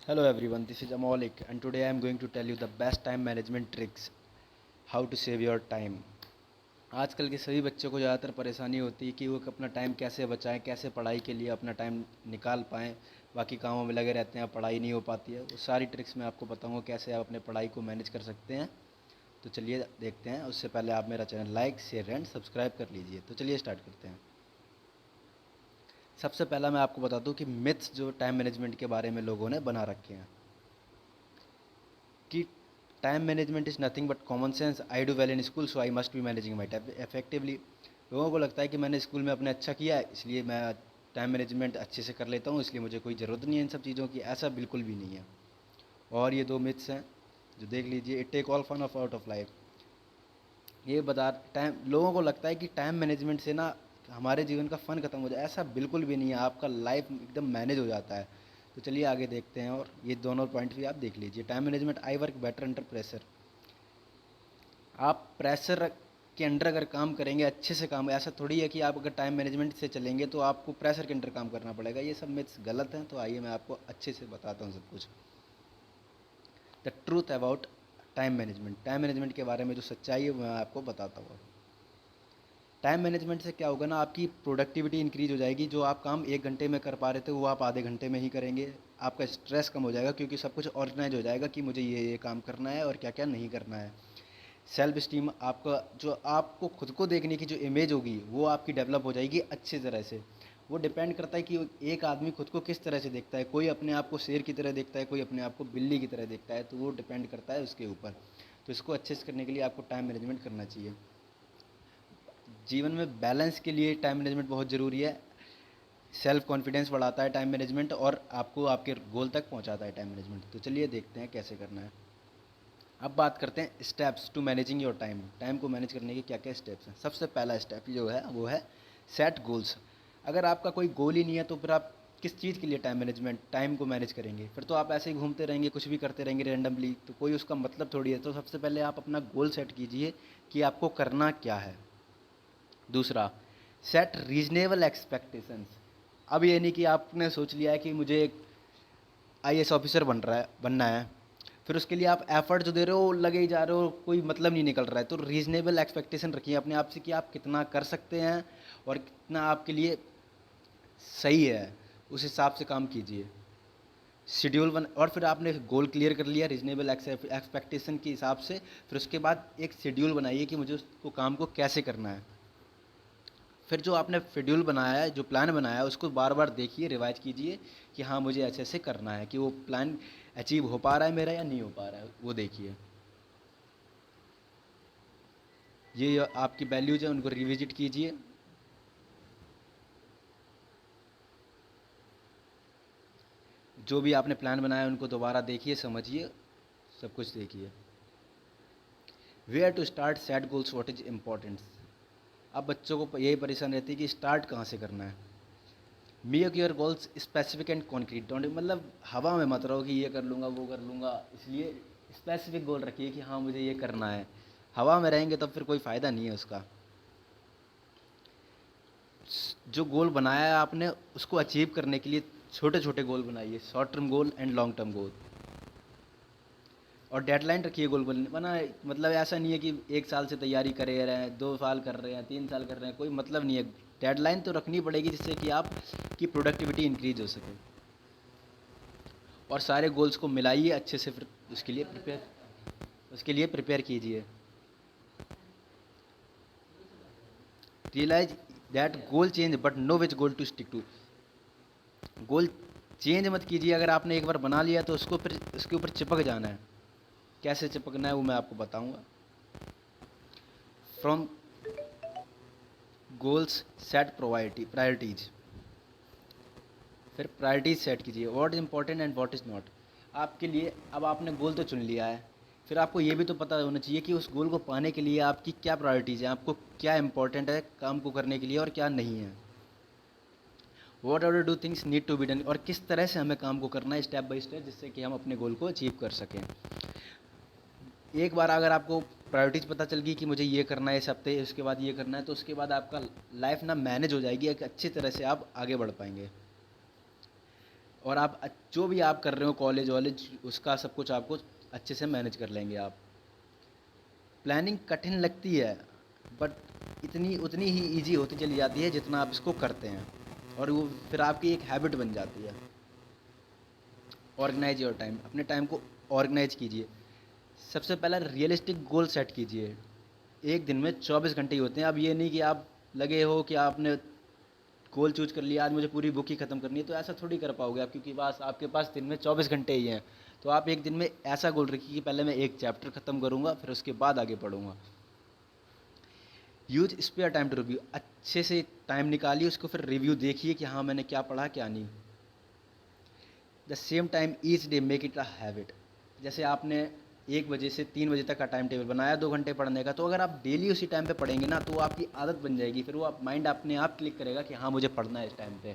Hello everyone, this is Amolik and today I am going to tell you the best time management tricks, how to save your time. आजकल के सभी बच्चों को ज़्यादातर परेशानी होती है कि वो अपना टाइम कैसे बचाएं, कैसे पढ़ाई के लिए अपना टाइम निकाल पाएं। बाकी कामों में लगे रहते हैं, पढ़ाई नहीं हो पाती है। वो सारी ट्रिक्स मैं आपको बताऊंगा कैसे आप अपने पढ़ाई को मैनेज कर सकते हैं। तो चलिए देखते हैं। उससे पहले आप मेरा channel like, share and subscribe कर लीजिए। तो चलिए स्टार्ट करते हैं। सबसे पहला मैं आपको बता दूं कि मिथ्स जो टाइम मैनेजमेंट के बारे में लोगों ने बना रखे हैं कि time management is nothing but common sense, I do well in school so I must be managing my time effectively. लोगों को लगता है कि मैंने स्कूल में अपने अच्छा किया है इसलिए मैं टाइम मैनेजमेंट अच्छे से कर लेता हूँ, इसलिए मुझे कोई ज़रूरत नहीं है इन सब चीज़ों की। ऐसा बिल्कुल भी नहीं है। और ये दो मिथ्स हैं जो देख लीजिए। It take all fun of out of life. ये बता टाइम, लोगों को लगता है कि टाइम मैनेजमेंट से ना हमारे जीवन का फ़न ख़त्म हो जाए। ऐसा बिल्कुल भी नहीं है, आपका लाइफ एकदम मैनेज हो जाता है। तो चलिए आगे देखते हैं और ये दोनों पॉइंट भी आप देख लीजिए। Time management, I work better under pressure. आप प्रेशर के अंडर अगर काम करेंगे अच्छे से काम, ऐसा थोड़ी है कि आप अगर टाइम मैनेजमेंट से चलेंगे तो आपको प्रेशर के अंडर काम करना पड़ेगा। ये सब मिथ्स गलत हैं। तो आइए मैं आपको अच्छे से बताता हूँ सब कुछ। The truth about time management, time management के बारे में जो सच्चाई है वो मैं आपको बताता हूँ। टाइम मैनेजमेंट से क्या होगा ना, आपकी प्रोडक्टिविटी इंक्रीज हो जाएगी। जो आप काम 1 घंटे में कर पा रहे थे वो आप आधे घंटे में ही करेंगे। आपका स्ट्रेस कम हो जाएगा क्योंकि सब कुछ ऑर्गेनाइज हो जाएगा कि मुझे ये काम करना है और क्या क्या नहीं करना है। सेल्फ स्टीम, आपका जो आपको खुद को देखने की जो इमेज होगी वो आपकी डेवलप हो जाएगी अच्छी तरह से। वो डिपेंड करता है कि एक आदमी खुद को किस तरह से देखता है। कोई अपने आप को शेर की तरह देखता है, कोई अपने आप को बिल्ली की तरह देखता है। तो वो डिपेंड करता है उसके ऊपर। तो इसको अच्छे से करने के लिए आपको टाइम मैनेजमेंट करना चाहिए। जीवन में बैलेंस के लिए टाइम मैनेजमेंट बहुत ज़रूरी है। सेल्फ कॉन्फिडेंस बढ़ाता है टाइम मैनेजमेंट और आपको आपके गोल तक पहुंचाता है टाइम मैनेजमेंट। तो चलिए देखते हैं कैसे करना है। अब बात करते हैं steps to managing your time. Time को मैनेज करने के क्या क्या स्टेप्स हैं। सबसे पहला स्टेप जो है वो है सेट गोल्स। अगर आपका कोई गोल ही नहीं है तो फिर आप किस चीज़ के लिए टाइम को मैनेज करेंगे। फिर तो आप ऐसे ही घूमते रहेंगे, कुछ भी करते रहेंगे रैंडमली, तो कोई उसका मतलब थोड़ी है। तो सबसे पहले आप अपना गोल सेट कीजिए कि आपको करना क्या है। दूसरा, सेट रीजनेबल एक्सपेक्टेशंस। अब ये नहीं कि आपने सोच लिया है कि मुझे एक आईएएस ऑफिसर बनना है, फिर उसके लिए आप एफर्ट जो दे रहे हो लगे ही जा रहे हो, कोई मतलब नहीं निकल रहा है। तो रीजनेबल एक्सपेक्टेशन रखिए अपने आप से कि आप कितना कर सकते हैं और कितना आपके लिए सही है, उस हिसाब से काम कीजिए। शेड्यूल बन, और फिर आपने गोल क्लियर कर लिया रीजनेबल एक्सपेक्टेशन के हिसाब से, फिर उसके बाद एक शेड्यूल बनाइए कि मुझे उसको काम को कैसे करना है। फिर जो आपने शेड्यूल बनाया है, जो प्लान बनाया है, उसको बार बार देखिए, रिवाइज कीजिए कि हाँ मुझे ऐसे ऐसे करना है, कि वो प्लान अचीव हो पा रहा है मेरा या नहीं हो पा रहा है, वो देखिए। ये आपकी वैल्यूज है, उनको रिविजिट कीजिए। जो भी आपने प्लान बनाया है उनको दोबारा देखिए, समझिए, सब कुछ देखिए। Where to start set goals, what is importance. अब बच्चों को यही परेशान रहती है कि स्टार्ट कहाँ से करना है। Make your goals specific and concrete. Don't, मतलब हवा में मत रहो कि ये कर लूँगा वो कर लूँगा। इसलिए स्पेसिफिक गोल रखिए कि हाँ मुझे ये करना है। हवा में रहेंगे तब फिर कोई फ़ायदा नहीं है उसका। जो गोल बनाया है आपने उसको अचीव करने के लिए छोटे छोटे गोल बनाइए, short term goal and long term goal. और डेडलाइन रखिए गोल बना, मतलब ऐसा नहीं है कि 1 साल से तैयारी कर रहे हैं, 2 साल कर रहे हैं, 3 साल कर रहे हैं, कोई मतलब नहीं है। डेडलाइन तो रखनी पड़ेगी जिससे कि आप की प्रोडक्टिविटी इंक्रीज हो सके। और सारे गोल्स को मिलाइए अच्छे से, फिर उसके लिए प्रिपेयर कीजिए। Realise that goal change but know which goal to stick to. Goal change मत कीजिए। अगर आपने एक बार बना लिया तो उसको फिर उसके ऊपर चिपक जाना है। कैसे चिपकना है वो मैं आपको बताऊंगा। From goals set priorities. फिर प्रायोरिटीज सेट कीजिए, what is important and what is not आपके लिए। अब आपने गोल तो चुन लिया है, फिर आपको ये भी तो पता होना चाहिए कि उस गोल को पाने के लिए आपकी क्या प्रायोरिटीज़ हैं, आपको क्या इंपॉर्टेंट है काम को करने के लिए और क्या नहीं है। What are do things need to be done, और किस तरह से हमें काम को करना है स्टेप बाय स्टेप, जिससे कि हम अपने गोल को अचीव कर सकें। एक बार अगर आपको प्रायोरिटीज़ पता चल गई कि मुझे ये करना है इस हफ्ते, उसके बाद ये करना है, तो उसके बाद आपका लाइफ ना मैनेज हो जाएगी, एक अच्छी तरह से आप आगे बढ़ पाएंगे। और आप जो भी आप कर रहे हो कॉलेज वॉलेज, उसका सब कुछ आपको अच्छे से मैनेज कर लेंगे आप। प्लानिंग कठिन लगती है, बट इतनी उतनी ही ईजी होती चली जाती है जितना आप इसको करते हैं, और वो फिर आपकी एक हैबिट बन जाती है। ऑर्गेनाइज योर टाइम, अपने टाइम को ऑर्गेनाइज कीजिए। सबसे पहला रियलिस्टिक गोल सेट कीजिए। एक दिन में 24 घंटे ही होते हैं। अब ये नहीं कि आप लगे हो कि आपने गोल चूज कर लिया आज मुझे पूरी बुक ही ख़त्म करनी है, तो ऐसा थोड़ी कर पाओगे आप, क्योंकि बस आपके पास दिन में 24 घंटे ही हैं। तो आप एक दिन में ऐसा गोल रखिए कि पहले मैं एक चैप्टर ख़त्म करूँगा, फिर उसके बाद आगे पढ़ूँगा। Use spare time to review, अच्छे से टाइम निकालिए, उसको फिर रिव्यू देखिए कि हाँ मैंने क्या पढ़ा क्या नहीं। The same time each day make it a habit. जैसे आपने 1 बजे से 3 बजे तक का टाइम टेबल बनाया 2 घंटे पढ़ने का, तो अगर आप डेली उसी टाइम पे पढ़ेंगे ना, तो वो आपकी आदत बन जाएगी। फिर वो आप माइंड अपने आप क्लिक करेगा कि हाँ मुझे पढ़ना है इस टाइम पे।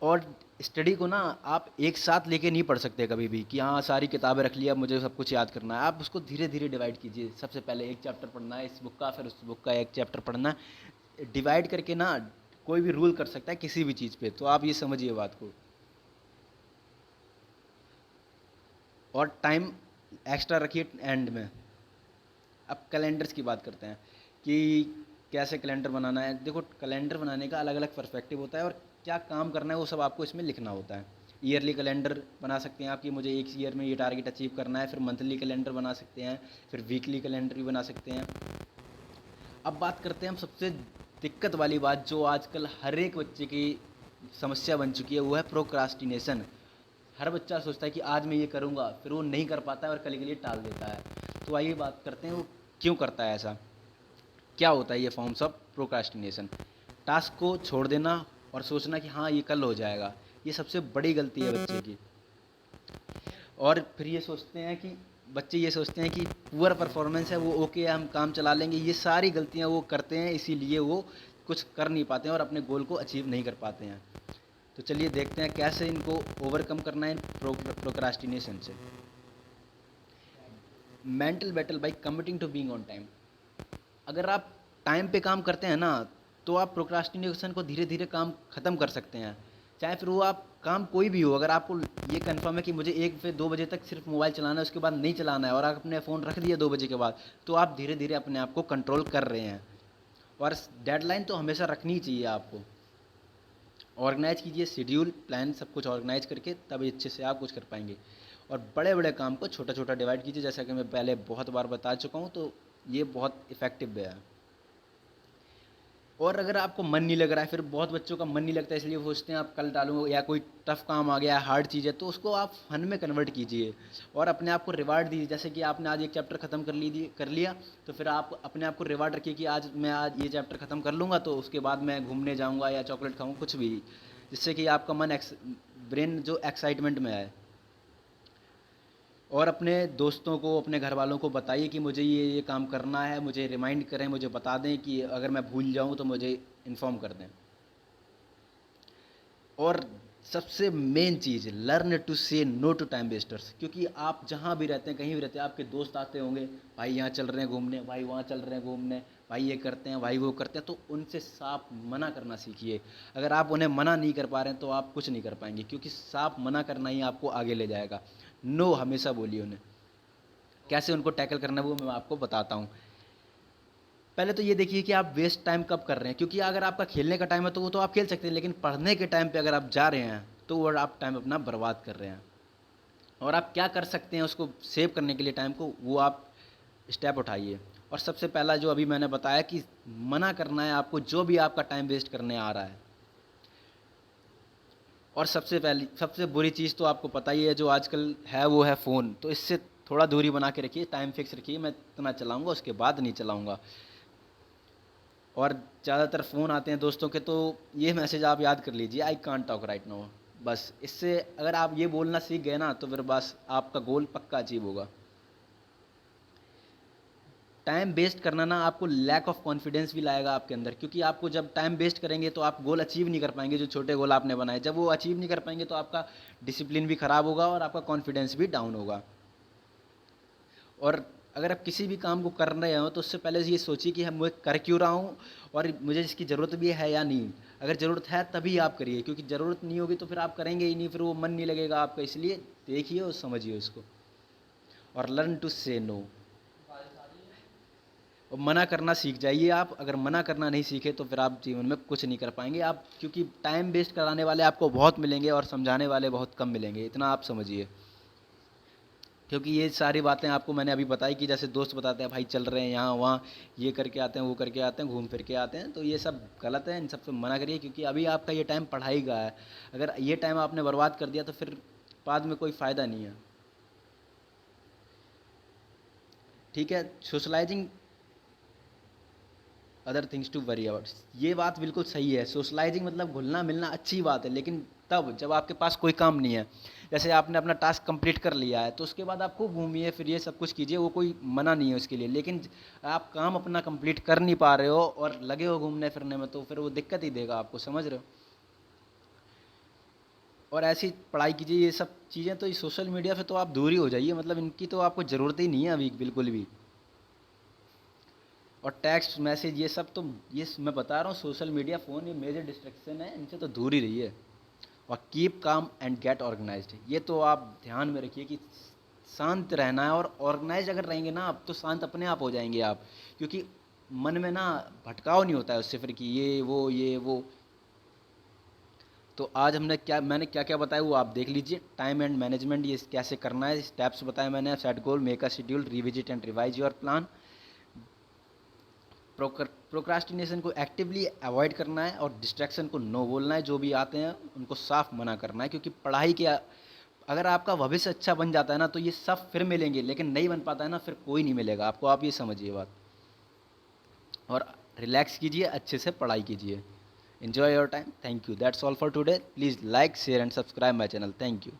और स्टडी को ना आप एक साथ लेके नहीं पढ़ सकते कभी भी कि हाँ सारी किताबें रख लिया मुझे सब कुछ याद करना है। आप उसको धीरे धीरे डिवाइड कीजिए। सबसे पहले एक चैप्टर पढ़ना है इस बुक का, फिर उस बुक का एक चैप्टर पढ़ना है। डिवाइड करके ना कोई भी रूल कर सकता है किसी भी चीज़ पे, तो आप ये समझिए बात को। और टाइम एक्स्ट्रा रखिए एंड में। अब कैलेंडर्स की बात करते हैं कि कैसे कैलेंडर बनाना है। देखो कैलेंडर बनाने का अलग अलग पर्सपेक्टिव होता है, और क्या काम करना है वो सब आपको इसमें लिखना होता है। ईयरली कैलेंडर बना सकते हैं आप कि मुझे एक ईयर में ये टारगेट अचीव करना है, फिर मंथली कैलेंडर बना सकते हैं, फिर वीकली कैलेंडर भी बना सकते हैं। अब बात करते हैं हम सबसे दिक्कत वाली बात, जो आजकल हर एक बच्चे की समस्या बन चुकी है, वो है प्रोक्रास्टिनेशन। हर बच्चा सोचता है कि आज मैं ये करूँगा, फिर वो नहीं कर पाता है और कल के लिए टाल देता है। तो आइए बात करते हैं वो क्यों करता है ऐसा, क्या होता है ये फॉर्म्स ऑफ प्रोक्रास्टिनेशन। टास्क को छोड़ देना और सोचना कि हाँ ये कल हो जाएगा, ये सबसे बड़ी गलती है बच्चे की। और फिर बच्चे ये सोचते हैं कि पुअर परफॉर्मेंस है वो ओके है, हम काम चला लेंगे। ये सारी गलतियाँ वो करते हैं, इसीलिए वो कुछ कर नहीं पाते हैं और अपने गोल को अचीव नहीं कर पाते हैं। तो चलिए देखते हैं कैसे इनको ओवरकम करना है प्रोक्रास्टिनेशन से। Mental battle by committing to being on time. अगर आप टाइम पे काम करते हैं ना, तो आप प्रोक्रास्टिनेशन को धीरे धीरे काम ख़त्म कर सकते हैं। चाहे फिर वो आप काम कोई भी हो, अगर आपको ये कंफर्म है कि मुझे 1 से 2 बजे तक सिर्फ मोबाइल चलाना है, उसके बाद नहीं चलाना है, और आप अपने फ़ोन रख दिया 2 बजे के बाद, तो आप धीरे धीरे अपने आप को कंट्रोल कर रहे हैं। और डेडलाइन तो हमेशा रखनी ही चाहिए आपको। ऑर्गेनाइज कीजिए, शेड्यूल प्लान सब कुछ ऑर्गेनाइज करके, तब अच्छे से आप कुछ कर पाएंगे। और बड़े बड़े काम को छोटा छोटा डिवाइड कीजिए, जैसा कि मैं पहले बहुत बार बता चुका हूँ, तो ये बहुत इफ़ेक्टिव है। और अगर आपको मन नहीं लग रहा है, फिर बहुत बच्चों का मन नहीं लगता है इसलिए वो सोचते हैं आप कल डालूँ, या कोई टफ़ काम आ गया है, हार्ड चीज़ है, तो उसको आप फन में कन्वर्ट कीजिए और अपने आप को रिवार्ड दीजिए। जैसे कि आपने आज एक चैप्टर ख़त्म कर लिया, तो फिर आप अपने आप को रिवार्ड रखिए कि आज ये चैप्टर ख़त्म कर लूँगा, तो उसके बाद मैं घूमने जाऊँगा या चॉकलेट खाऊँ, कुछ भी, जिससे कि आपका ब्रेन जो एक्साइटमेंट में है। और अपने दोस्तों को, अपने घर वालों को बताइए कि मुझे ये काम करना है, मुझे रिमाइंड करें, मुझे बता दें कि अगर मैं भूल जाऊँ तो मुझे इन्फॉर्म कर दें। और सबसे मेन चीज़, लर्न टू से नो टू टाइम वेस्टर्स। क्योंकि आप जहाँ भी रहते हैं, कहीं भी रहते हैं, आपके दोस्त आते होंगे, भाई यहाँ चल रहे हैं घूमने, भाई वहाँ चल रहे हैं घूमने, भाई ये करते हैं, भाई वो करते हैं, तो उनसे साफ मना करना सीखिए। अगर आप उन्हें मना नहीं कर पा रहे हैं तो आप कुछ नहीं कर पाएंगे, क्योंकि साफ मना करना ही आपको आगे ले जाएगा। नो हमेशा बोलिए उन्हें। कैसे उनको टैकल करना है वो मैं आपको बताता हूँ। पहले तो ये देखिए कि आप वेस्ट टाइम कब कर रहे हैं, क्योंकि अगर आपका खेलने का टाइम है तो वो तो आप खेल सकते हैं, लेकिन पढ़ने के टाइम पे अगर आप जा रहे हैं तो वो आप टाइम अपना बर्बाद कर रहे हैं। और आप क्या कर सकते हैं उसको सेव करने के लिए टाइम को, वो आप स्टेप उठाइए। और सबसे पहला जो अभी मैंने बताया कि मना करना है आपको जो भी आपका टाइम वेस्ट करने आ रहा है। और सबसे बुरी चीज़ तो आपको पता ही है जो आजकल है, वो है फ़ोन। तो इससे थोड़ा दूरी बना के रखिए, टाइम फिक्स रखिए, मैं इतना चलाऊँगा उसके बाद नहीं चलाऊँगा। और ज़्यादातर फ़ोन आते हैं दोस्तों के, तो ये मैसेज आप याद कर लीजिए, I can't talk right now. बस इससे अगर आप ये बोलना सीख गए ना, तो फिर बस आपका गोल पक्का अचीव होगा। टाइम वेस्ट करना ना आपको लैक ऑफ कॉन्फिडेंस भी लाएगा आपके अंदर, क्योंकि आपको जब टाइम वेस्ट करेंगे तो आप गोल अचीव नहीं कर पाएंगे। जो छोटे गोल आपने बनाए, जब वो अचीव नहीं कर पाएंगे तो आपका डिसिप्लिन भी ख़राब होगा और आपका कॉन्फिडेंस भी डाउन होगा। और अगर आप किसी भी काम को कर रहे हो तो उससे पहले ये सोचिए कि हम मैं कर क्यों रहा हूँ और मुझे इसकी ज़रूरत भी है या नहीं। अगर ज़रूरत है तभी आप करिए, क्योंकि ज़रूरत नहीं होगी तो फिर आप करेंगे ही नहीं, फिर वो मन नहीं लगेगा आपका। इसलिए देखिए और समझिए उसको, और लर्न टू से नो, और मना करना सीख जाइए आप। अगर मना करना नहीं सीखे तो फिर आप जीवन में कुछ नहीं कर पाएंगे आप, क्योंकि टाइम वेस्ट कराने वाले आपको बहुत मिलेंगे और समझाने वाले बहुत कम मिलेंगे, इतना आप समझिए। क्योंकि ये सारी बातें आपको मैंने अभी बताई कि जैसे दोस्त बताते हैं भाई चल रहे हैं यहाँ वहाँ, ये करके आते हैं वो करके आते हैं, घूम फिर के आते हैं, तो ये सब गलत है, इन सब से मना करिए। क्योंकि अभी आपका ये टाइम पढ़ाई का है, अगर ये टाइम आपने बर्बाद कर दिया तो फिर बाद में कोई फ़ायदा नहीं है। ठीक है, socialising other things to worry about, ये बात बिल्कुल सही है। सोशलाइजिंग मतलब घुलना मिलना अच्छी बात है, लेकिन तब जब आपके पास कोई काम नहीं है। जैसे आपने अपना टास्क कंप्लीट कर लिया है तो उसके बाद आप खूब घूमिए फिर ये सब कुछ कीजिए, वो कोई मना नहीं है उसके लिए। लेकिन आप काम अपना कंप्लीट कर नहीं पा रहे हो और लगे हो घूमने फिरने में, तो फिर वो दिक्कत ही देगा आपको, समझ रहे हो। और ऐसी पढ़ाई कीजिए, ये सब चीज़ें तो, ये सोशल मीडिया से तो आप दूर ही हो जाइए, मतलब इनकी तो आपको ज़रूरत ही नहीं है अभी बिल्कुल भी। और टेक्स्ट मैसेज ये सब तो, ये मैं बता रहा हूँ, सोशल मीडिया फ़ोन ये मेजर डिस्ट्रैक्शन है, इनसे तो दूर ही रहिए। और keep calm and gate organised, ये तो आप ध्यान में रखिए कि शांत रहना है, और ऑर्गेनाइज अगर रहेंगे ना आप तो शांत अपने आप हो जाएंगे आप। क्योंकि मन में ना भटकाव नहीं होता है उससे फिर कि ये वो। तो आज हमने क्या, मैंने क्या क्या बताया वो आप देख लीजिए। टाइम एंड मैनेजमेंट ये कैसे करना है, स्टेप्स बताए मैंने। Set goal, make a schedule, revisit and revise your plan. Procrastination को एक्टिवली अवॉइड करना है, और डिस्ट्रैक्शन को नो बोलना है, जो भी आते हैं उनको साफ मना करना है। क्योंकि पढ़ाई के, अगर आपका भविष्य अच्छा बन जाता है ना तो ये सब फिर मिलेंगे, लेकिन नहीं बन पाता है ना फिर कोई नहीं मिलेगा आपको, आप ये समझिए बात। और रिलैक्स कीजिए, अच्छे से पढ़ाई कीजिए। enjoy your time, thank you, that's all for today, please like, share and subscribe my channel, thank you।